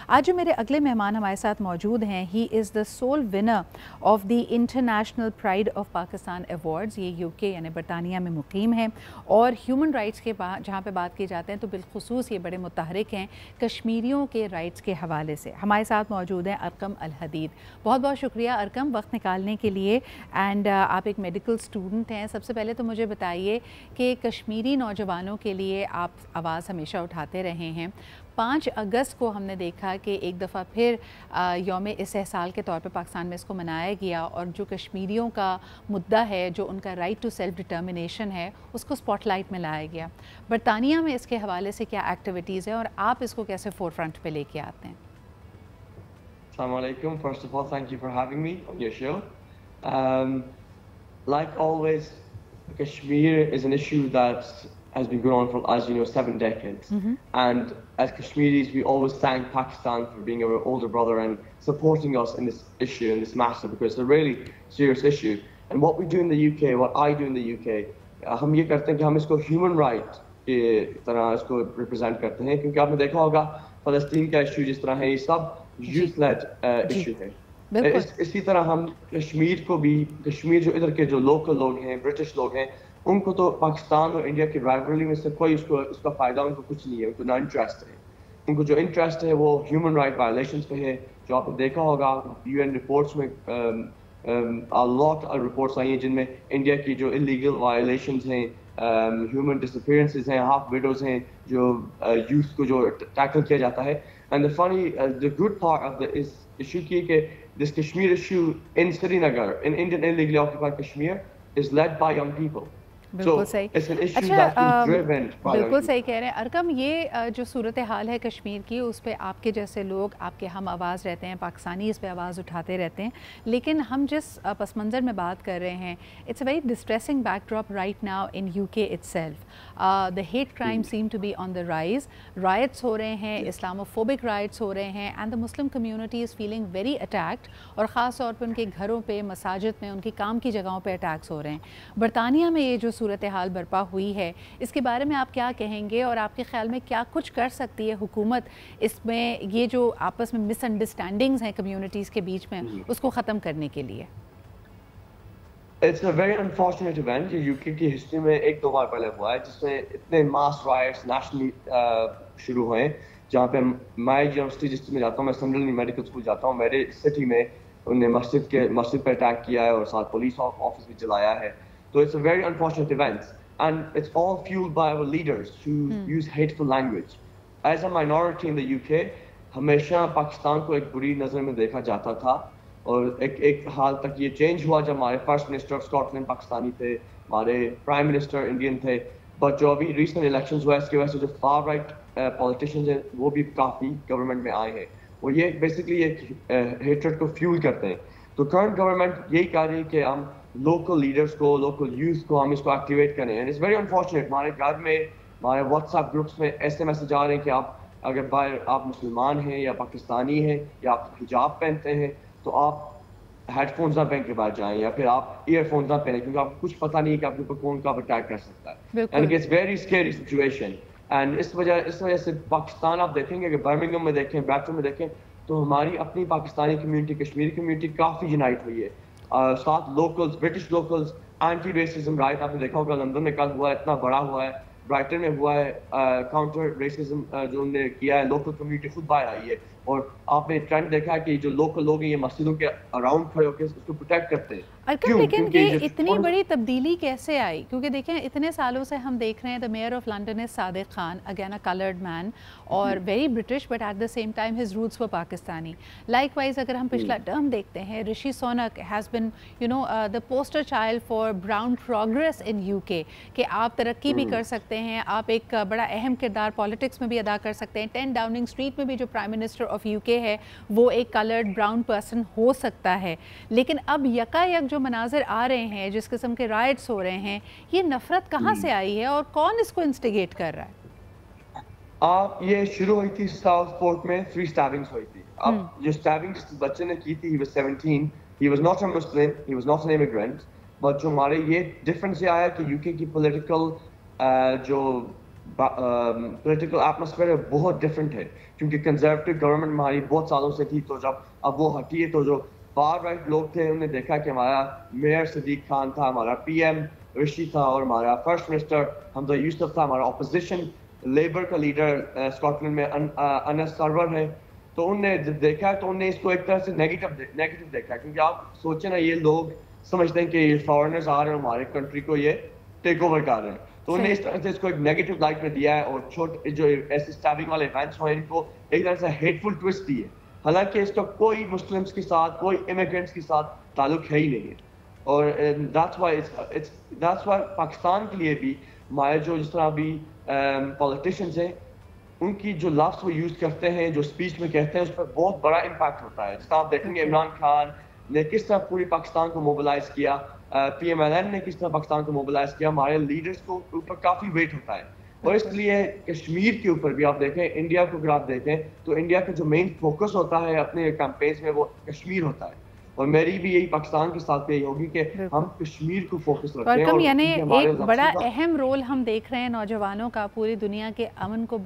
آج جو میرے اگلے مہمان ہمارے ساتھ موجود ہیں، he is the sole winner of the international pride of Pakistan awards. یہ یو کے یعنی برطانیہ میں مقیم ہیں اور ہیومن رائٹس کے جہاں پہ بات کی جاتے ہیں تو بالخصوص یہ بڑے متحرک ہیں کشمیریوں کے رائٹس کے حوالے سے. ہمارے ساتھ موجود ہیں ارقم الحدید. بہت بہت شکریہ ارقم وقت نکالنے کے لیے. اینڈ آپ ایک میڈیکل اسٹوڈنٹ ہیں. سب سے پہلے تو مجھے بتائیے کہ کشمیری نوجوانوں کے لیے آپ آواز ہمیشہ اٹھاتے رہے ہیں. 5 اگست کو ہم نے دیکھا کہ ایک دفعہ پھر یوم استحصال کے طور پہ پاکستان میں اس کو منایا گیا اور جو کشمیریوں کا مدعا ہے، جو ان کا رائٹ ٹو سیلف ڈٹرمنیشن ہے، اس کو اسپاٹ لائٹ میں لایا گیا. برطانیہ میں اس کے حوالے سے کیا ایکٹیویٹیز ہیں اور آپ اس کو کیسے فور فرنٹ پہ لے کے آتے ہیں؟ السلام علیکم. First of all, thank you for having me on your show. Like always, Kashmir is an issue that has been going on for, as you know, 7 decades. And as Kashmiris, we always thank Pakistan for being our older brother and supporting us in this issue, in this matter, because it's a really serious issue. And what we do in the UK, what I do in the UK, ہم یہ کرتے ہیں کہ ہم اس کو human right کی طرح اس کو ریپرزینٹ کرتے ہیں، کیونکہ آپ نے دیکھا ہوگا فلسطین کا ایشو جس طرح ہے، یہ سب یوتھ لیڈ ایشو ہے. اسی طرح ہم کشمیر کو بھی، کشمیر جو ادھر کے جو لوکل لوگ ہیں، برٹش لوگ ہیں، ان کو تو پاکستان اور انڈیا کی رائیولری میں سے کوئی اس کا فائدہ ان کو کچھ نہیں ہے. ان کو نہ انٹرسٹ ہے. ان کو جو انٹرسٹ ہے وہ ہیومن رائٹ وائلیشنس پہ ہے. جو آپ نے دیکھا ہوگا UN رپورٹس میں لاٹ رپورٹس آئی ہیں جن میں انڈیا کی جو انلیگل وائلیشنز ہیں، ہیومن ڈسپیئرنسز ہیں، ہاف ویڈوز ہیں، جو یوتھ کو جو ٹیکل کیا جاتا ہے. And the funny, the good part of this issue کی کہ this Kashmir issue in Srinagar, in Indian illegally occupied Kashmir, is led by young people. بالکل صحیح. بالکل صحیح کہہ رہے ہیں ارقم. یہ جو صورتحال ہے کشمیر کی، اس پہ آپ کے جیسے لوگ، آپ کے ہم آواز رہتے ہیں، پاکستانی اس پہ آواز اٹھاتے رہتے ہیں. لیکن ہم جس پس منظر میں بات کر رہے ہیں، it's a very distressing backdrop right now in UK itself. The hate crime seem to be on the rise. Riots ہو رہے ہیں، Islamophobic riots ہو رہے ہیں, and the Muslim community is feeling very attacked. اور خاص طور پہ ان کے گھروں پہ، مساجد میں، ان کی کام کی جگہوں پہ اٹیکس ہو رہے ہیں. برطانیہ میں یہ جو صورتحال برپا ہوئی ہے، اس کے بارے میں آپ کیا کہیں گے اور آپ کے خیال میں کیا کچھ کر سکتی ہے حکومت اس میں، یہ جو آپس میں مس انڈرسٹینڈنگز ہیں کمیونٹیز کے بیچ میں، اس کو ختم کرنے کے لیے؟ It's a very unfortunate event. یہ UK کی ہسٹری میں 1-2 بار پہلے ہوا ہے جس میں اتنے ماس رائٹس نیشنلی شروع ہوئے. جہاں پہ میں یونیورسٹی جس میں جاتا ہوں، میں سنڈرلینڈ میڈیکل اسکول جاتا ہوں، میرے سٹی میں انہوں نے مسجد پہ اٹیک کیا ہے اور ساتھ پولیس آفس بھی جلایا ہے. تو it's a very unfortunate event and it's all fueled by our leaders who use hateful language. As a minority in the UK, ہمیشہ پاکستان کو ایک بری نظر میں دیکھا جاتا تھا اور ایک حال تک یہ چینج ہوا جب ہمارے first minister of Scotland Pakistani تھے، ہمارے پرائم منسٹر انڈین تھے. بٹ جو ابھی ریسنٹ الیکشنز ہوا ہے اس کی وجہ سے جو فار رائٹ پولیٹیشینز ہیں وہ بھی کافی گورنمنٹ میں آئے ہیں اور یہ بیسکلی ایک ہیٹریڈ کو فیول کرتے ہیں. تو کرنٹ گورنمنٹ یہی کہہ رہی ہے کہ ہم لوکل لیڈرس کو، لوکل یوتھ کو ہم اس کو ایکٹیویٹ کریں. And it's very unfortunate. ہمارے گھر میں، ہمارے واٹس ایپ گروپس میں ایسے میسج آ رہے ہیں کہ اگر باہر آپ مسلمان ہیں یا پاکستانی ہیں یا آپ حجاب پہنتے ہیں تو آپ ہیڈ فونز نہ پہن کے باہر جائیں یا پھر آپ ایئر فونز نہ پہنیں، کیونکہ آپ کو کچھ پتہ نہیں ہے کہ آپ کے اوپر کون کب اٹیک کر سکتا ہے. And it's very scary situation. And اس وجہ سے پاکستان آپ دیکھیں گے کہ برمنگھم میں دیکھیں، بریکٹن میں دیکھیں تو ہماری اپنی پاکستانی کمیونٹی، کشمیری کمیونٹی کافی یونائٹ ہوئی ہے. ساتھ locals, British locals, anti racism right آپ نے دیکھا ہوگا لندن میں کل ہوا ہے، اتنا بڑا ہوا ہے. برائٹن میں ہوا ہے کاؤنٹر ریسزم جو انہوں نے کیا ہے. لوکل کمیونٹی خود باہر آئی ہے اور آپ نے ٹرینڈ دیکھا ہے کہ جو لوکل لوگ ہیں یہ مسجدوں کے اراؤنڈ کھڑے ہو کے اس کو پروٹیکٹ کرتے ہیں. لیکن یہ اتنی بڑی تبدیلی کیسے آئی؟ کیونکہ دیکھیں اتنے سالوں سے ہم دیکھ رہے ہیں the mayor of London is Sadiq Khan, again a coloured man اور very British but at the same time his roots were Pakistani. Likewise اگر ہم پچھلا ٹرم دیکھتے ہیں، Rishi Sunak has been the poster child for brown progress in UK کہ آپ ترقی بھی کر سکتے ہیں، آپ ایک بڑا اہم کردار پالیٹکس میں بھی ادا کر سکتے ہیں. 10 ڈاؤننگ اسٹریٹ میں بھی جو پرائم منسٹر آف UK ہے وہ ایک کلرڈ براؤن پرسن ہو سکتا ہے. لیکن اب یکا یک جو مناظر آ رہے ہیں، جس قسم کے رائٹس ہو رہے ہیں، یہ نفرت کہاں سے آئی ہے اور کون اس کو انسٹیگیٹ کر رہا ہے؟ یہ شروع ہوئی تھی ساؤتھ پورٹ میں 3 اسٹیبنگز ہوئی تھی. اب جو اسٹیبنگز بچے نے کی تھی، he was 17, he was not a Muslim, he was not an immigrant. But جو ہمارے یہ ڈفرینس یہ آیا کہ UK کی پولیٹیکل جو پولیٹیکل ایٹماسفیئر بہت ڈفرینٹ ہے کیونکہ کنزرویٹو گورنمنٹ ہماری بہت سالوں سے تھی, تو جب اب وہ ہٹی ہے تو جو فار رائٹ لوگ تھے انہوں نے دیکھا کہ ہمارا میئر صدیق خان تھا, ہمارا پی ایم رشی تھا, اور ہمارا فرسٹ منسٹر حمزہ یوسف تھا, ہمارا اپوزیشن لیبر کا لیڈر اسکاٹ لینڈ میں انس سرور ہے. تو انہوں نے جب دیکھا تو انہوں نے اس کو ایک طرح سے نیگیٹو دیکھا, کیونکہ آپ سوچیں نا یہ لوگ سمجھتے ہیں کہ یہ فارنرز آ رہے ہیں ہمارے کنٹری کو یہ ٹیک اوور کر رہے ہیں, تو انہوں نے اس طرح سے اس کو ایک نیگیٹو لائٹ میں دیا ہے, اور چھوٹے جو ایسے اسٹیبنگ والے ایونٹس ہوئے ان کو ایک طرح سے ہیٹ فل ٹوسٹ دی ہے, حالانکہ اس کا کوئی مسلمس کے ساتھ کوئی امیگرینٹس کے ساتھ تعلق ہے ہی نہیں ہے. اور دیٹس وائی پاکستان کے لیے بھی ہمارے جو جس طرح ابھی پولیٹیشینز ہیں ان کی جو لفظ وہ یوز کرتے ہیں, جو اسپیچ میں کہتے ہیں, اس پر بہت بڑا امپیکٹ ہوتا ہے. جس طرح آپ دیکھیں گے عمران خان نے کس طرح پوری پاکستان کو موبلائز کیا, پی ایم ایل این نے کس طرح پاکستان کو موبلائز کیا, ہمارے لیڈرز کو اوپر کافی ویٹ ہوتا ہے. اور اس لیے کشمیر کے اوپر بھی آپ دیکھیں, انڈیا کو اگر آپ دیکھیں تو انڈیا کا جو مین فوکس ہوتا ہے اپنے کیمپینز میں وہ کشمیر ہوتا ہے, اور میری بھی یہی پاکستان کے ساتھ یہی ہوگی کہ ہم کشمیر کو فوکس رکھتے ہیں. یعنی ایک بڑا اہم رول ہم دیکھ رہے ہیں نوجوانوں کا پوری دنیا کے امن کو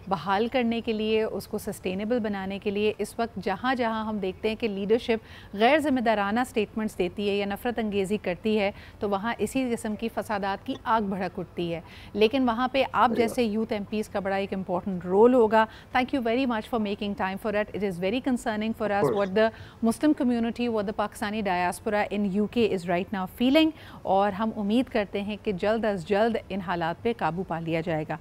بحال کرنے کے لیے, اس کو سسٹینیبل بنانے کے لیے. اس وقت جہاں جہاں ہم دیکھتے ہیں کہ لیڈرشپ غیر ذمہ دارانہ سٹیٹمنٹس دیتی ہے یا نفرت انگیزی کرتی ہے تو وہاں اسی قسم کی فسادات کی آگ بھڑک اٹھتی ہے, لیکن وہاں پہ آپ جیسے یوتھ ایم پیز کا بڑا ایک امپورٹنٹ رول ہوگا. Thank you very much for making time for it. It is very concerning for us what the Muslim community, what the Pakistani diaspora in UK is right now feeling, اور ہم امید کرتے ہیں کہ جلد از جلد ان حالات پہ قابو پا لیا جائے گا.